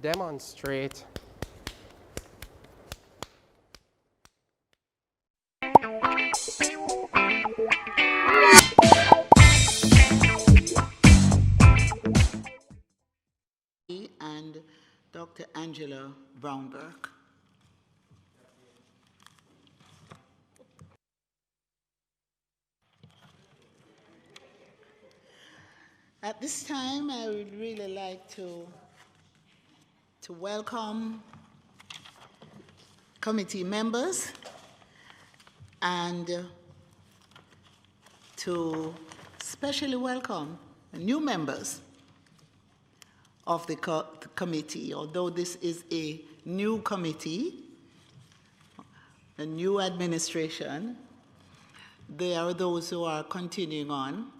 demonstrate and Dr. Angela Brownberg. At this time, I would really like to welcome committee members and to especially welcome new members of the committee. Although this is a new committee, a new administration, there are those who are continuing on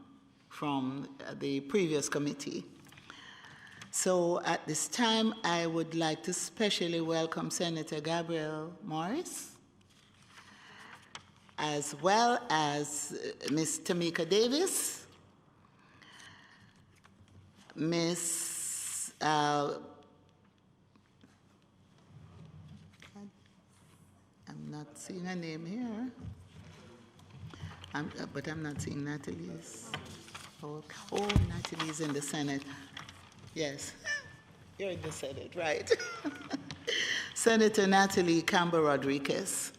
from the previous committee. So at this time, I would like to specially welcome Senator Gabrielle Morris, as well as Ms. Tamika Davis, Ms. I'm not seeing a name here, but I'm not seeing Natalie's. Oh, Natalie's in the Senate. Yes, you're in the Senate, right. Senator Natalie Campbell Rodriguez.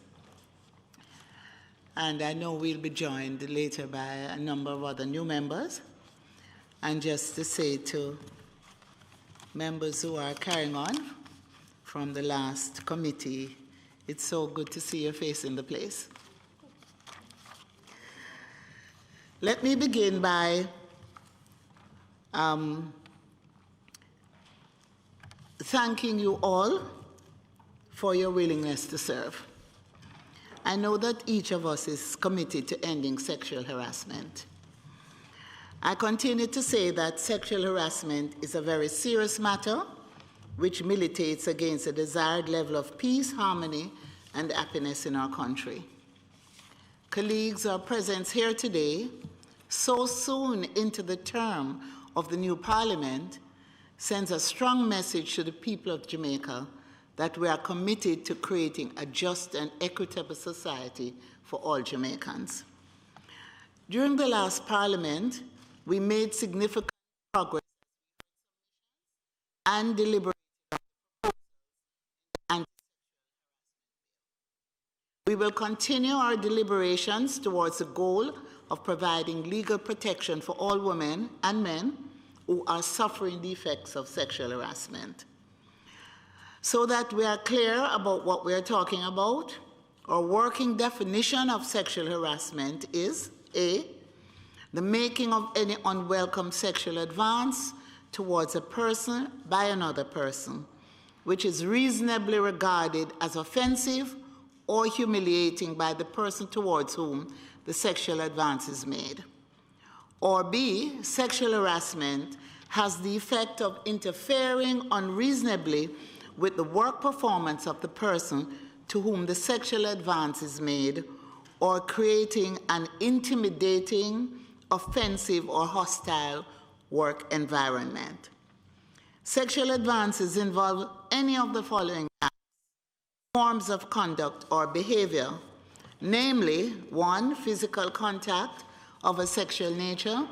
And I know we'll be joined later by a number of other new members. And just to say to members who are carrying on from the last committee, it's so good to see your face in the place. Let me begin by thanking you all for your willingness to serve. I know that each of us is committed to ending sexual harassment. I continue to say that sexual harassment is a very serious matter which militates against a desired level of peace, harmony, and happiness in our country. Colleagues, our presence here today, so soon into the term of the new parliament, sends a strong message to the people of Jamaica that we are committed to creating a just and equitable society for all Jamaicans. During the last parliament, we made significant progress and deliberated on we will continue our deliberations towards the goal of providing legal protection for all women and men who are suffering the effects of sexual harassment. So that we are clear about what we are talking about, our working definition of sexual harassment is A, the making of any unwelcome sexual advance towards a person by another person, which is reasonably regarded as offensive or humiliating by the person towards whom the sexual advance is made. Or B, sexual harassment has the effect of interfering unreasonably with the work performance of the person to whom the sexual advance is made, or creating an intimidating, offensive, or hostile work environment. Sexual advances involve any of the following forms of conduct or behavior, namely, 1, physical contact of a sexual nature,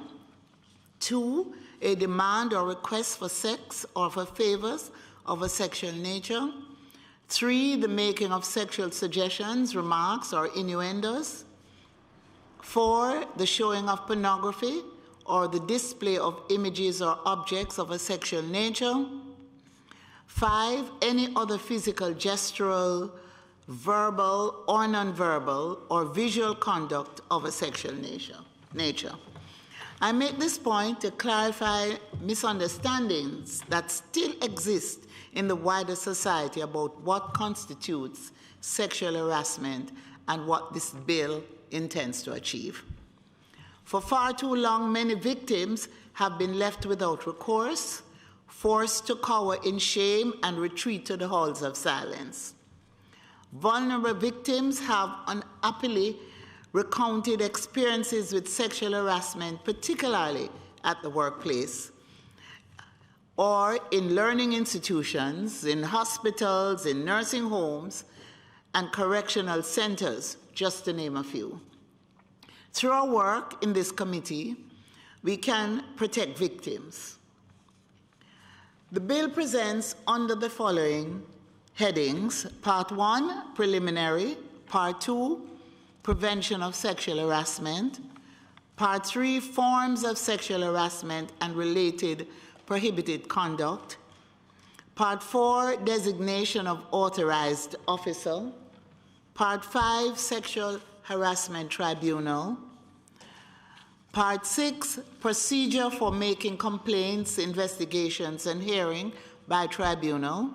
2, a demand or request for sex or for favors of a sexual nature, 3, the making of sexual suggestions, remarks, or innuendos, 4, the showing of pornography or the display of images or objects of a sexual nature, 5, any other physical, gestural, verbal, or nonverbal, or visual conduct of a sexual nature. I make this point to clarify misunderstandings that still exist in the wider society about what constitutes sexual harassment and what this bill intends to achieve. For far too long, many victims have been left without recourse, forced to cower in shame and retreat to the halls of silence. Vulnerable victims have unhappily recounted experiences with sexual harassment, particularly at the workplace, or in learning institutions, in hospitals, in nursing homes, and correctional centers, just to name a few. Through our work in this committee, we can protect victims. The bill presents under the following headings: Part 1, preliminary; Part 2, prevention of sexual harassment; Part 3, forms of sexual harassment and related prohibited conduct; Part 4, designation of authorized officer; Part 5, sexual harassment tribunal; Part 6, procedure for making complaints, investigations, and hearing by tribunal;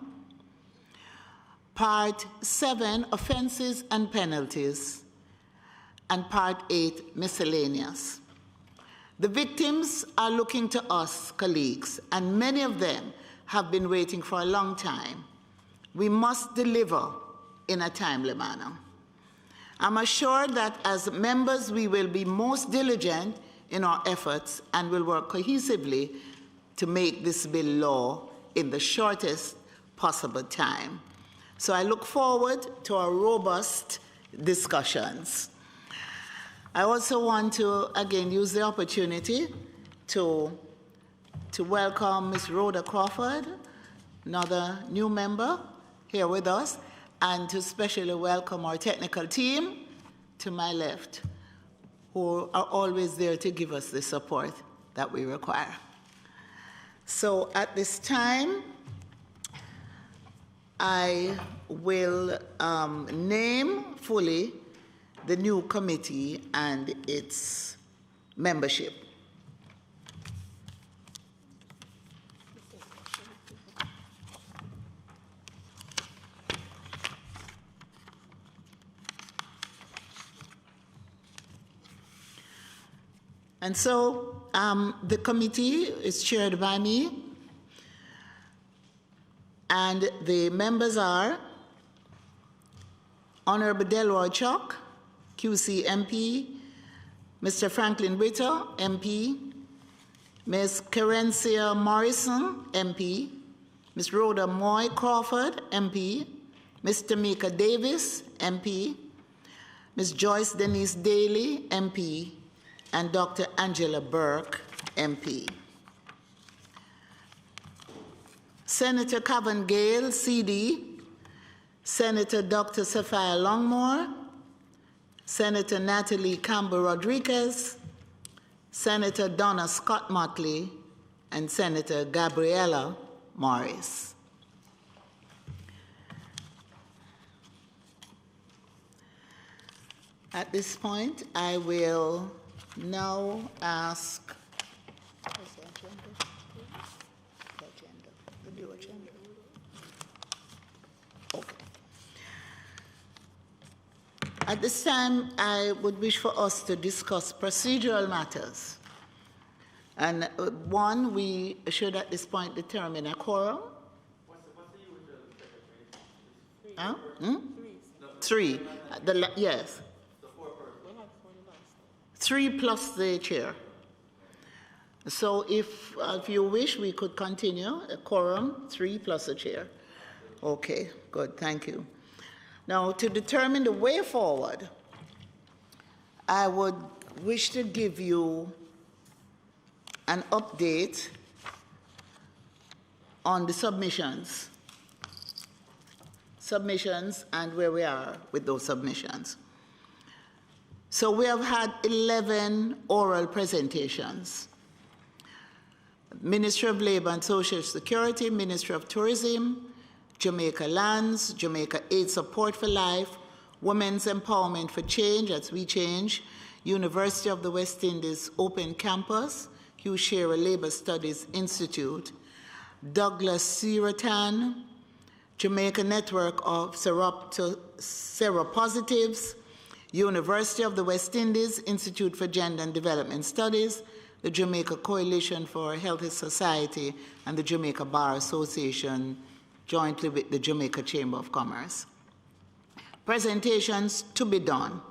Part 7, offenses and penalties; and Part 8, miscellaneous. The victims are looking to us, colleagues, and many of them have been waiting for a long time. We must deliver in a timely manner. I'm assured that as members we will be most diligent in our efforts and will work cohesively to make this bill law in the shortest possible time. So I look forward to our robust discussions. I also want to, again, use the opportunity to welcome Ms. Rhoda Crawford, another new member here with us, and to especially welcome our technical team to my left, who are always there to give us the support that we require. So at this time, I will name fully the new committee and its membership. And so the committee is chaired by me, and the members are Honorable Delroy Chuck, QC MP, Mr. Franklin Witter, MP, Ms. Kerencia Morrison, MP, Ms. Rhoda Moy Crawford, MP, Ms. Tamika Davis, MP, Ms. Joyce Denise Daly, MP, and Dr. Angela Burke, MP. Senator Cavan Gale, CD, Senator Dr. Sophia Longmore, Senator Natalie Campbell Rodriguez, Senator Donna Scott Motley, and Senator Gabriela Morris. At this point, I will now ask, the new agenda. Okay. At this time, I would wish for us to discuss procedural matters. And one, we should at this point determine a quorum. What's the usual secretary? Three. Yes. The four persons. 3 plus the chair. So if you wish, we could continue. A quorum, 3 plus a chair. Okay, good, thank you. Now, to determine the way forward, I would wish to give you an update on the submissions and where we are with those submissions. So we have had 11 oral presentations. Ministry of Labor and Social Security, Ministry of Tourism, Jamaica Lands, Jamaica Aid Support for Life, Women's Empowerment for Change, that's We Change, University of the West Indies Open Campus, Hugh Shearer Labor Studies Institute, Douglas Serotan, Jamaica Network of Seropositives, University of the West Indies Institute for Gender and Development Studies, the Jamaica Coalition for a Healthy Society, and the Jamaica Bar Association, jointly with the Jamaica Chamber of Commerce. Presentations to be done.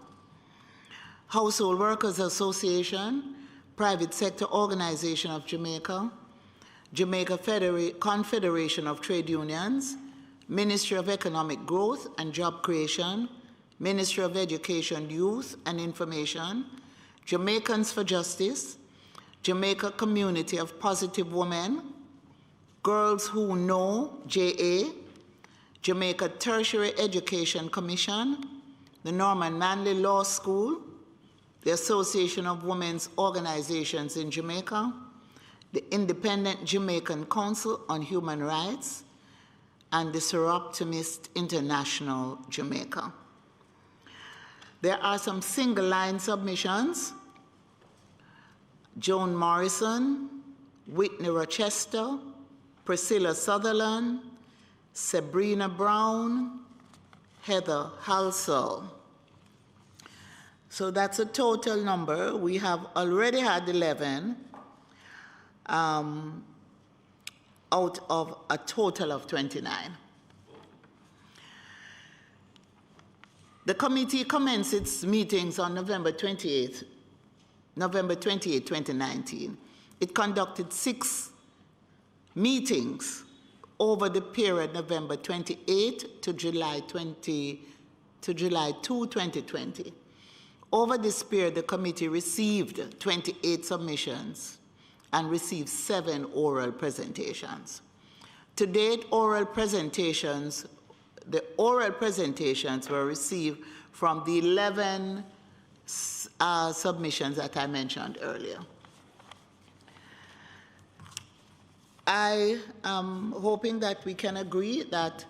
Household Workers Association, Private Sector Organization of Jamaica, Jamaica Confederation of Trade Unions, Ministry of Economic Growth and Job Creation, Ministry of Education, Youth and Information, Jamaicans for Justice, Jamaica Community of Positive Women, Girls Who Know, JA, Jamaica Tertiary Education Commission, the Norman Manley Law School, the Association of Women's Organizations in Jamaica, the Independent Jamaican Council on Human Rights, and the Seroptimist International Jamaica. There are some single line submissions. Joan Morrison, Whitney Rochester, Priscilla Sutherland, Sabrina Brown, Heather Halsall. So that's a total number. We have already had 11 out of a total of 29. The committee commenced its meetings on November 28, 2019. It conducted 6 meetings over the period November 28 to July 2, 2020. Over this period, the committee received 28 submissions and received 7 oral presentations. To date, the oral presentations were received from the 11 submissions that I mentioned earlier. I am hoping that we can agree that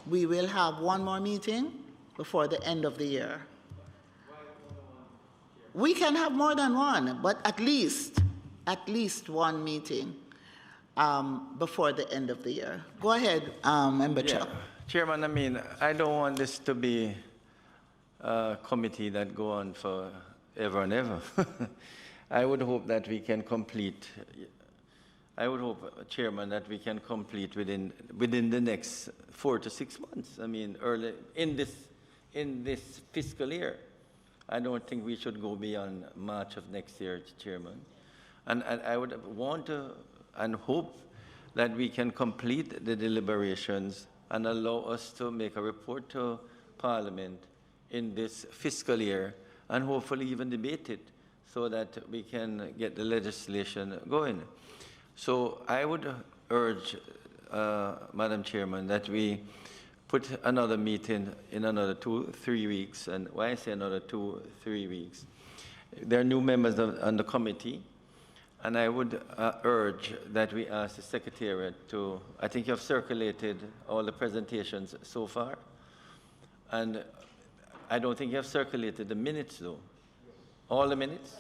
we will have one more meeting before the end of the year. We can have more than one, but at least one meeting before the end of the year. Go ahead, Member Chuck. Chairman, I mean, I don't want this to be a committee that go on for ever and ever. I would hope that we can complete. I would hope, Chairman, that we can complete within the next 4 to 6 months. I mean, early in this fiscal year. I don't think we should go beyond March of next year, Chairman. And I would want to and hope that we can complete the deliberations and allow us to make a report to Parliament in this fiscal year and hopefully even debate it so that we can get the legislation going. So I would urge, Madam Chairman, that we put another meeting in another 2-3 weeks. And why I say another 2-3 weeks? There are new members on the committee, and I would urge that we ask the Secretariat to, I think you have circulated all the presentations so far, and I don't think you have circulated the minutes though. All the minutes?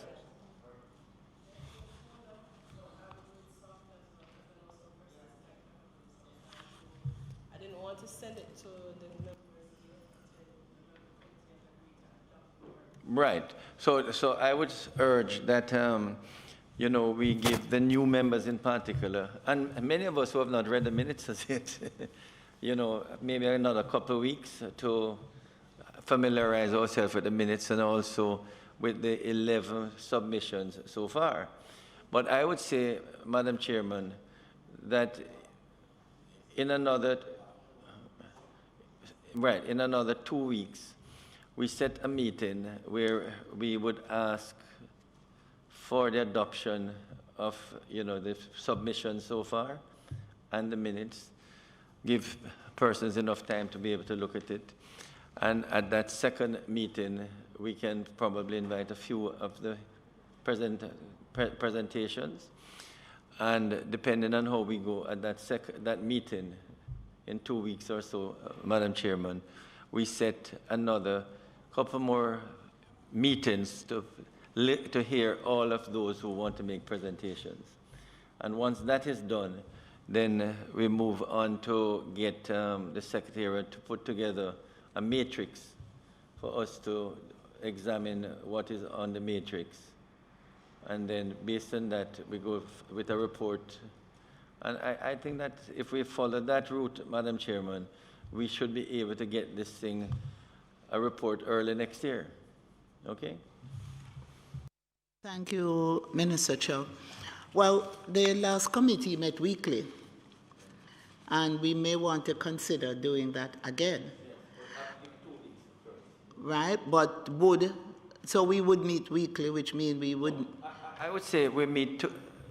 I didn't want to send it to the members. Right. So I would urge that, you know, we give the new members in particular, and many of us who have not read the minutes as yet, you know, maybe another couple of weeks to familiarize ourselves with the minutes and also with the 11 submissions so far. But I would say, Madam Chairman, that in another 2 weeks, we set a meeting where we would ask for the adoption of, you know, the submission so far and the minutes, give persons enough time to be able to look at it. And at that second meeting, we can probably invite a few of the presentations. And depending on how we go at that meeting in 2 weeks or so, Madam Chairman, we set another couple more meetings to hear all of those who want to make presentations. And once that is done, then we move on to get the Secretariat to put together a matrix for us to examine what is on the matrix. And then based on that, we go with a report. And I think that if we follow that route, Madam Chairman, we should be able to get this thing, a report early next year. Okay? Thank you, Minister Cho. Well, the last committee met weekly, and we may want to consider doing that again. Right? But so we would meet weekly, which means we would. I would say we meet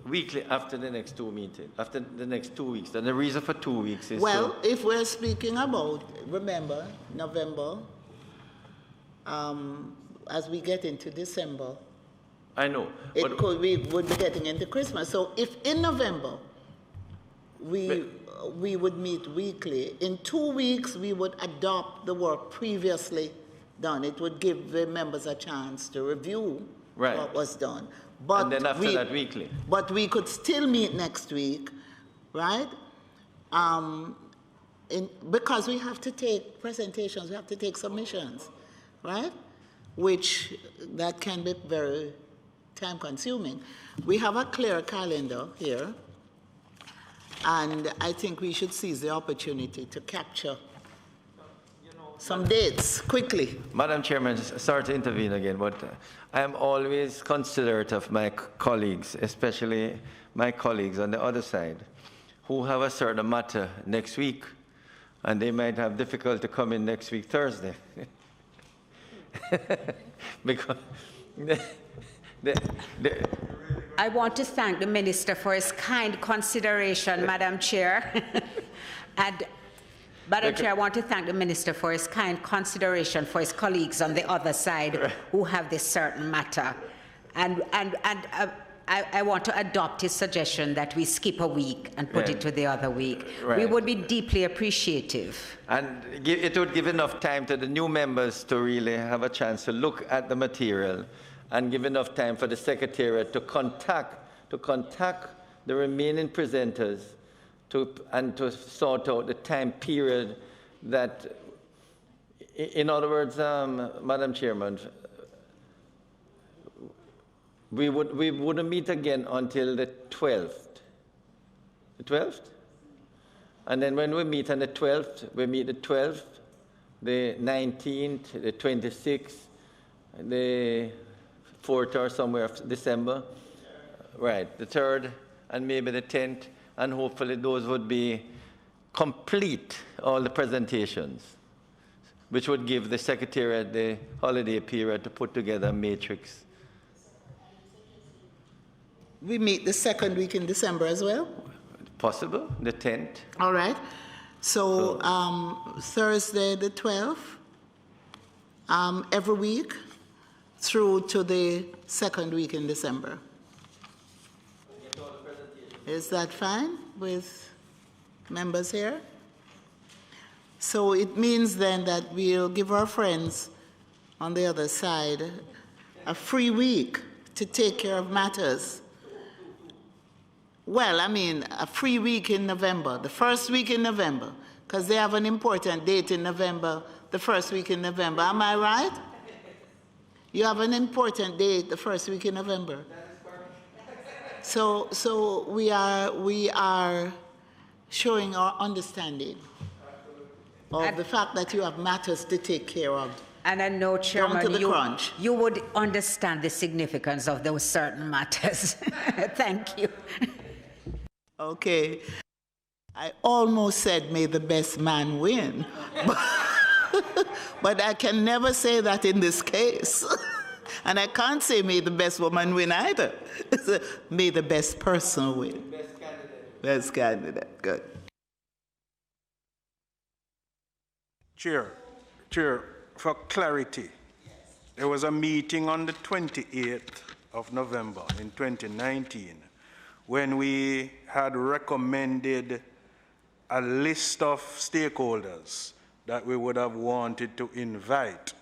weekly after the next 2 meetings, after the next 2 weeks. And the reason for 2 weeks is well, if we're speaking about, remember, November, as we get into December, I know. we would be getting into Christmas. So if in November we would meet weekly, in 2 weeks we would adopt the work previously done. It would give the members a chance to review what was done. But and then after that, weekly. But we could still meet next week, right? Because we have to take presentations, we have to take submissions, right? Which that can be very time-consuming. We have a clear calendar here, and I think we should seize the opportunity to capture some dates quickly. Madam Chairman, sorry to intervene again, but I am always considerate of my colleagues, especially my colleagues on the other side, who have a certain matter next week, and they might have difficulty to come in next week, Thursday. Because I want to thank the Minister for his kind consideration, Madam Chair. And Madam Chair, I want to thank the Minister for his kind consideration for his colleagues on the other side who have this certain matter. And I want to adopt his suggestion that we skip a week and put it to the other week. We would be deeply appreciative. And it would give enough time to the new members to really have a chance to look at the material, and give enough time for the Secretariat to contact the remaining presenters and to sort out the time period that, in other words, Madam Chairman, we wouldn't meet again until the 12th. The 12th? And then when we meet on the 12th, we meet the 12th, the 19th, the 26th, the 4th or somewhere of December, right, the 3rd, and maybe the 10th, and hopefully those would be complete, all the presentations, which would give the Secretariat the holiday period to put together a matrix. We meet the second week in December as well? Possible, the 10th. All right. So Thursday the 12th, every week, through to the second week in December. Is that fine with members here? So it means then that we'll give our friends on the other side a free week to take care of matters. Well, I mean, a free week in November, the first week in November, because they have an important date in November, the first week in November. Am I right? You have an important date the first week in November. So we are showing our understanding of the fact that you have matters to take care of. And I know, Chairman, crunch. You would understand the significance of those certain matters. Thank you. Okay. I almost said, may the best man win. But I can never say that in this case. And I can't say, may the best woman win either. May the best person win. Best candidate. Best candidate. Good. Chair, for clarity, there was a meeting on the 28th of November in 2019 when we had recommended a list of stakeholders that we would have wanted to invite.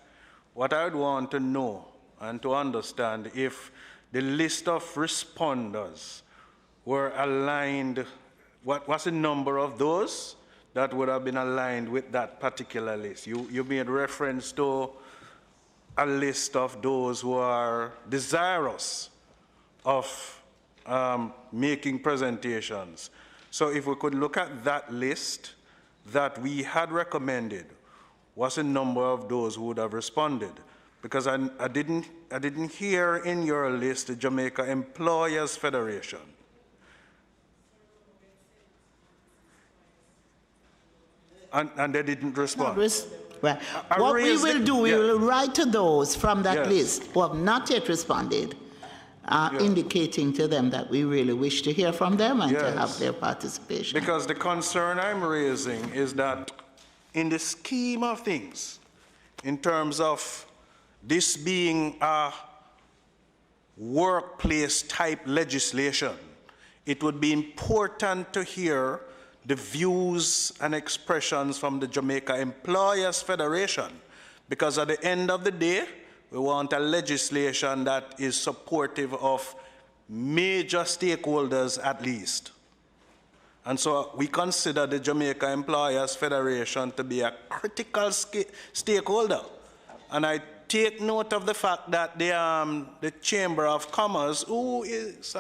What I would want to know and to understand if the list of responders were aligned, what was the number of those that would have been aligned with that particular list? You made reference to a list of those who are desirous of making presentations. So if we could look at that list that we had recommended, what's the number of those who would have responded? Because I didn't hear in your list the Jamaica Employers Federation. And they didn't respond. Right. I What we raised will it- do, we yeah. will write to those from that Yes. list who have not yet responded, indicating to them that we really wish to hear from them and to Yes. have their participation. Because the concern I'm raising is that in the scheme of things, in terms of this being a workplace type legislation, it would be important to hear the views and expressions from the Jamaica Employers Federation, because at the end of the day, we want a legislation that is supportive of major stakeholders at least. And so we consider the Jamaica Employers Federation to be a critical stakeholder. And I take note of the fact that the Chamber of Commerce, who is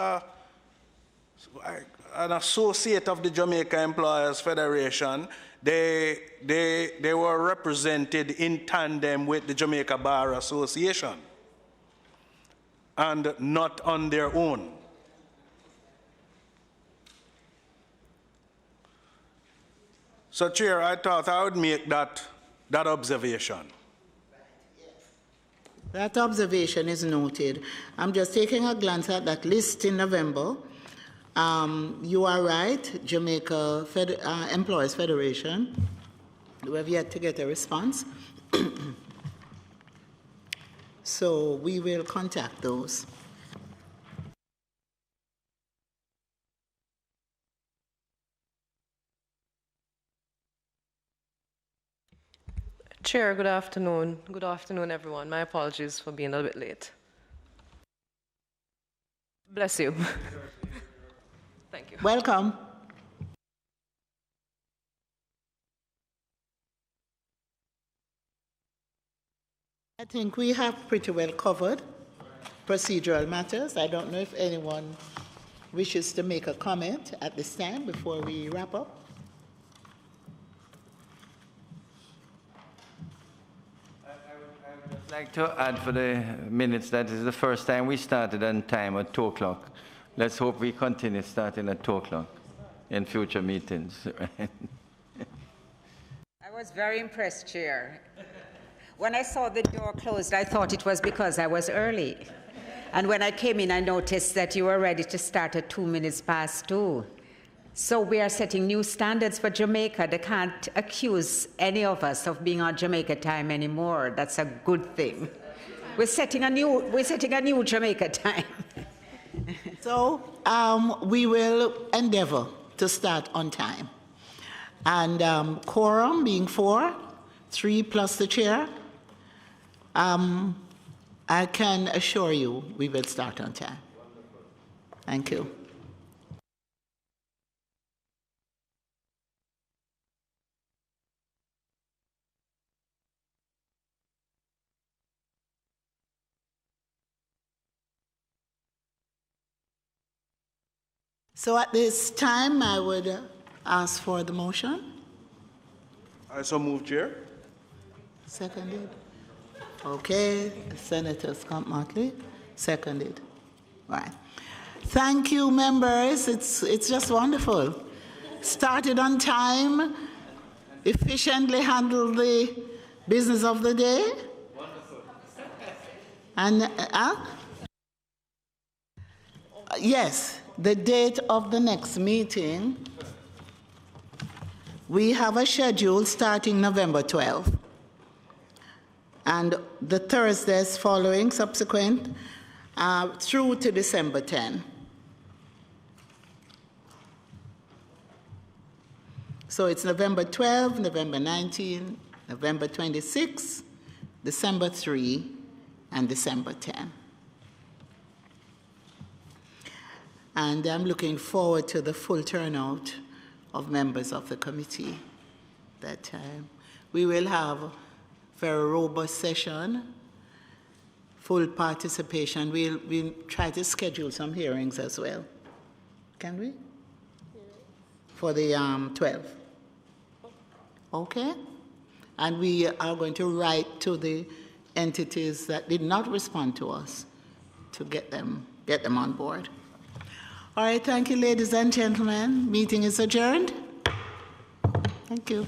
an associate of the Jamaica Employers Federation, they were represented in tandem with the Jamaica Bar Association and not on their own. So, Chair, I thought I would make that observation. That observation is noted. I'm just taking a glance at that list in November. You are right, Jamaica Employers Federation. We have yet to get a response. So we will contact those. Chair, good afternoon. Good afternoon, everyone. My apologies for being a little bit late. Bless you. Thank you. Welcome. I think we have pretty well covered procedural matters. I don't know if anyone wishes to make a comment at this time before we wrap up. I'd like to add for the minutes that is the first time we started on time at 2 o'clock. Let's hope we continue starting at 2 o'clock in future meetings. I was very impressed, Chair. When I saw the door closed, I thought it was because I was early. And when I came in, I noticed that you were ready to start at 2 minutes past 2. So we are setting new standards for Jamaica. They can't accuse any of us of being on Jamaica time anymore. That's a good thing. We're setting a new Jamaica time. So we will endeavor to start on time. And quorum being 4, 3 plus the chair, I can assure you we will start on time. Thank you. So at this time, I would ask for the motion. I so move, Chair. Seconded. Okay, Senator Scott Motley, seconded. Right. Thank you, members. It's just wonderful. Started on time, efficiently handled the business of the day. Wonderful. And yes. The date of the next meeting, we have a schedule starting November 12th. And the Thursdays following, subsequent, through to December 10. So it's November 12, November 19, November 26, December 3, and December 10. And I'm looking forward to the full turnout of members of the committee that time. We will have a very robust session, full participation. We'll try to schedule some hearings as well. Can we? For the 12th. Okay? And we are going to write to the entities that did not respond to us to get them on board. All right, thank you, ladies and gentlemen. Meeting is adjourned. Thank you.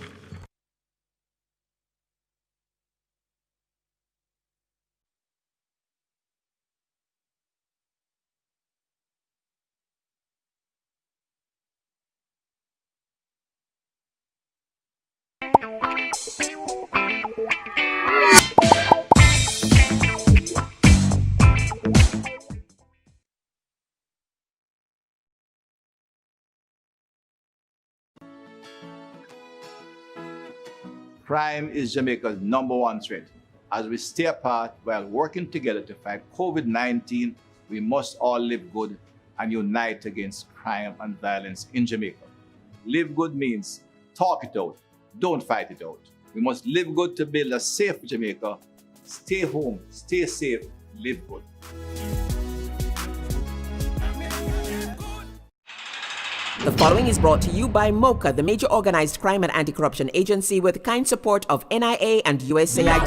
Crime is Jamaica's #1 threat. As we stay apart while working together to fight COVID-19, we must all live good and unite against crime and violence in Jamaica. Live good means talk it out, don't fight it out. We must live good to build a safe Jamaica. Stay home, stay safe, live good. The following is brought to you by MOCA, the major organized crime and anti-corruption agency with kind support of NIA and USAID.